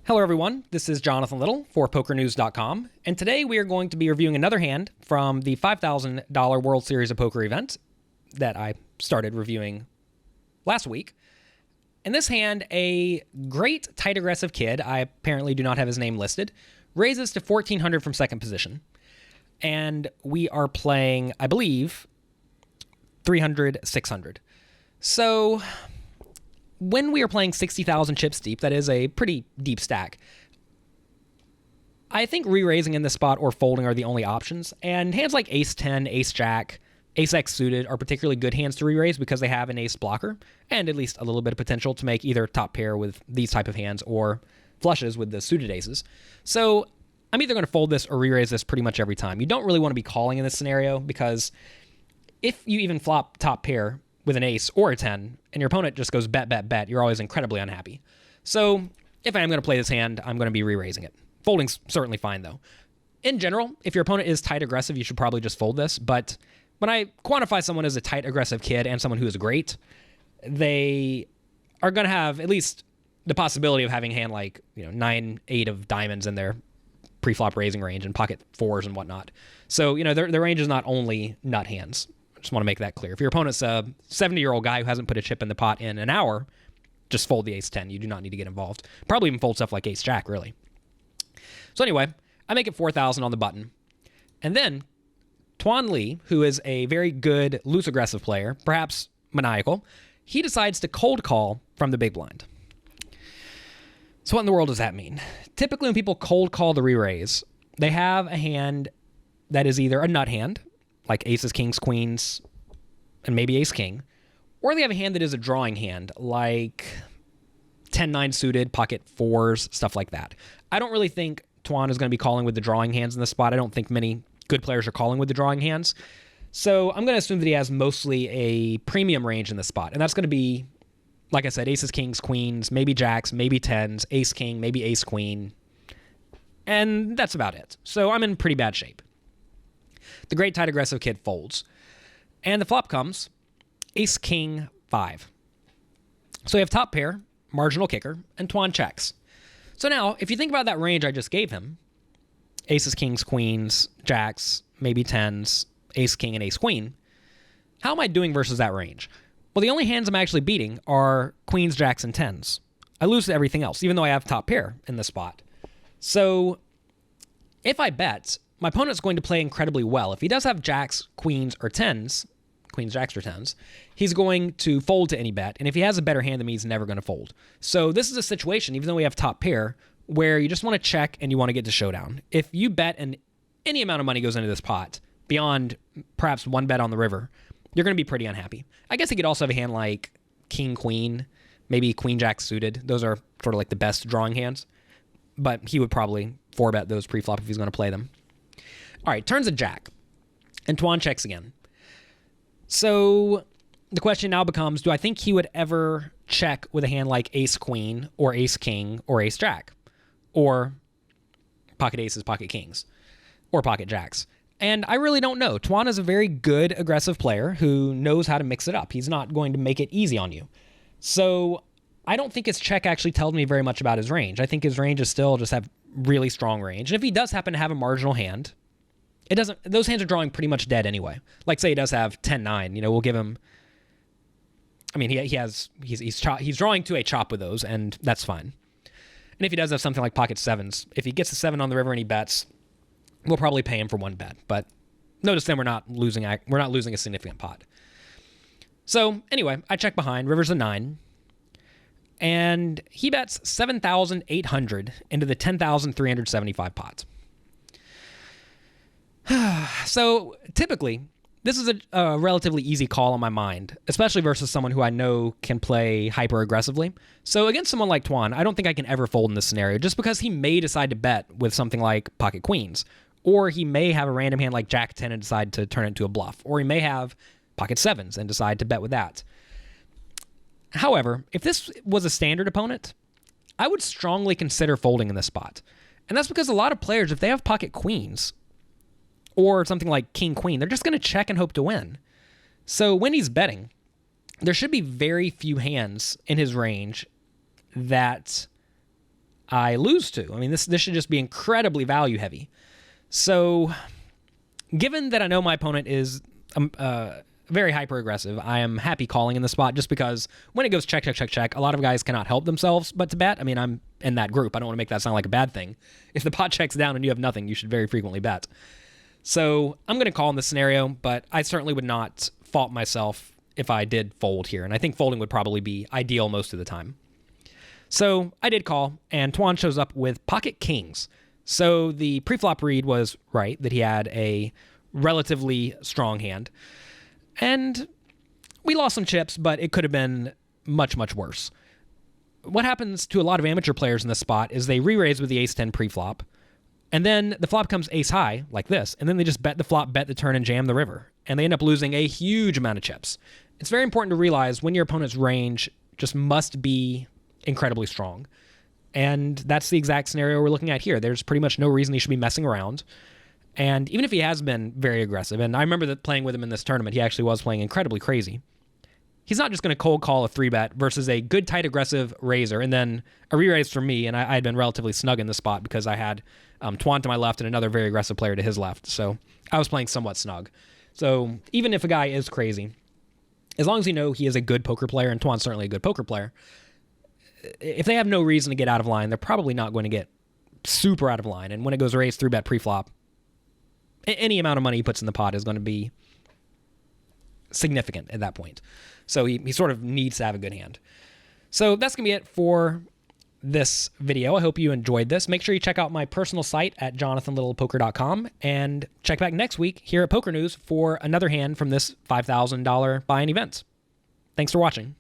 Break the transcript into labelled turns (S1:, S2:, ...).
S1: Hello everyone, this is Jonathan Little for PokerNews.com, and today we are going to be reviewing another hand from the $5,000 World Series of Poker event that I started reviewing last week. In this hand, a great tight aggressive kid, I apparently do not have his name listed, raises to 1,400 from second position. And we are playing, I believe, 300, 600. So when we are playing 60,000 chips deep, that is a pretty deep stack. I think re-raising in this spot or folding are the only options. And hands like Ace-10, Ace-Jack, Ace-X suited are particularly good hands to re-raise because they have an ace blocker and at least a little bit of potential to make either top pair with these type of hands or flushes with the suited aces. So I'm either going to fold this or re-raise this pretty much every time. You don't really want to be calling in this scenario because if you even flop top pair with an ace or a 10, and your opponent just goes bet, bet, bet, you're always incredibly unhappy. So if I am going to play this hand, I'm going to be re-raising it. Folding's certainly fine, though. In general, if your opponent is tight aggressive, you should probably just fold this. But when I quantify someone as a tight aggressive kid and someone who is great, they are going to have at least the possibility of having a hand like 9, 8 of diamonds in their pre-flop raising range and pocket fours and whatnot. So their range is not only nut hands. Just want to make that clear. If your opponent's a 70-year-old guy who hasn't put a chip in the pot in an hour, just fold the ace-10. You do not need to get involved. Probably even fold stuff like ace-jack, really. So anyway, I make it 4,000 on the button. And then Tuan, who is a very good loose aggressive player, perhaps maniacal, he decides to cold call from the big blind. So what in the world does that mean? Typically when people cold call the re-raise, they have a hand that is either a nut hand, like aces, kings, queens, and maybe ace-king. Or they have a hand that is a drawing hand, like 10-9 suited, pocket fours, stuff like that. I don't really think Tuan is going to be calling with the drawing hands in this spot. I don't think many good players are calling with the drawing hands. So I'm going to assume that he has mostly a premium range in this spot. And that's going to be, like I said, aces, kings, queens, maybe jacks, maybe tens, ace-king, maybe ace-queen. And that's about it. So I'm in pretty bad shape. The great tight aggressive kid folds. And the flop comes ace-king 5. So we have top pair, marginal kicker, and Tuan checks. So now, if you think about that range I just gave him, aces, kings, queens, jacks, maybe tens, ace-king, and ace-queen, how am I doing versus that range? Well, the only hands I'm actually beating are queens, jacks, and tens. I lose to everything else, even though I have top pair in this spot. So if I bet, my opponent's going to play incredibly well. If he does have jacks, queens, or tens, queens, jacks, or tens, he's going to fold to any bet. And if he has a better hand than me, he's never going to fold. So this is a situation, even though we have top pair, where you just want to check and you want to get to showdown. If you bet and any amount of money goes into this pot, beyond perhaps one bet on the river, you're going to be pretty unhappy. I guess he could also have a hand like king, queen, maybe queen, jack suited. Those are sort of like the best drawing hands. But he would probably 4-bet those pre-flop if he's going to play them. All right, turns a jack. And Tuan checks again. So the question now becomes, do I think he would ever check with a hand like ace-queen or ace-king or ace-jack? Or pocket aces, pocket kings, or pocket jacks? And I really don't know. Tuan is a very good aggressive player who knows how to mix it up. He's not going to make it easy on you. So I don't think his check actually tells me very much about his range. I think his range is still just have really strong range. And if he does happen to have a marginal hand, it doesn't. Those hands are drawing pretty much dead anyway. Like say he does have 10-9, we'll give him. I mean, he's drawing to a chop with those, and that's fine. And if he does have something like pocket sevens, if he gets a 7 on the river and he bets, we'll probably pay him for one bet. But notice then we're not losing a significant pot. So anyway, I check behind. River's a 9. And he bets 7,800 into the 10,375 pot. So typically, this is a relatively easy call on my mind, especially versus someone who I know can play hyper aggressively. So against someone like Tuan, I don't think I can ever fold in this scenario just because he may decide to bet with something like pocket queens, or he may have a random hand like jack 10 and decide to turn it into a bluff, or he may have pocket sevens and decide to bet with that. However, if this was a standard opponent, I would strongly consider folding in this spot. And that's because a lot of players, if they have pocket queens or something like king queen, they're just going to check and hope to win. So when he's betting, there should be very few hands in his range that I lose to. I mean, this should just be incredibly value heavy. So given that I know my opponent is very hyper aggressive, I am happy calling in the spot just because when it goes check, check, check, check, a lot of guys cannot help themselves but to bet. I mean, I'm in that group. I don't want to make that sound like a bad thing. If the pot checks down and you have nothing, you should very frequently bet. So I'm going to call in this scenario, but I certainly would not fault myself if I did fold here. And I think folding would probably be ideal most of the time. So I did call, and Tuan shows up with pocket kings. So the preflop read was right, that he had a relatively strong hand. And we lost some chips, but it could have been much, much worse. What happens to a lot of amateur players in this spot is they re-raise with the ace-10 preflop, and then the flop comes ace-high, like this, and then they just bet the flop, bet the turn, and jam the river. And they end up losing a huge amount of chips. It's very important to realize when your opponent's range just must be incredibly strong. And that's the exact scenario we're looking at here. There's pretty much no reason he should be messing around. And even if he has been very aggressive, and I remember that playing with him in this tournament, he actually was playing incredibly crazy. He's not just going to cold call a 3-bet versus a good, tight, aggressive raiser, and then a re-raise for me, and I had been relatively snug in the spot because I had Tuan to my left and another very aggressive player to his left. So I was playing somewhat snug. So even if a guy is crazy, as long as you know he is a good poker player, and Tuan's certainly a good poker player, if they have no reason to get out of line, they're probably not going to get super out of line. And when it goes raise 3-bet preflop, any amount of money he puts in the pot is going to be significant at that point. So he sort of needs to have a good hand. So that's going to be it for this video. I hope you enjoyed this. Make sure you check out my personal site at jonathanlittlepoker.com and check back next week here at Poker News for another hand from this $5,000 buy-in event. Thanks for watching.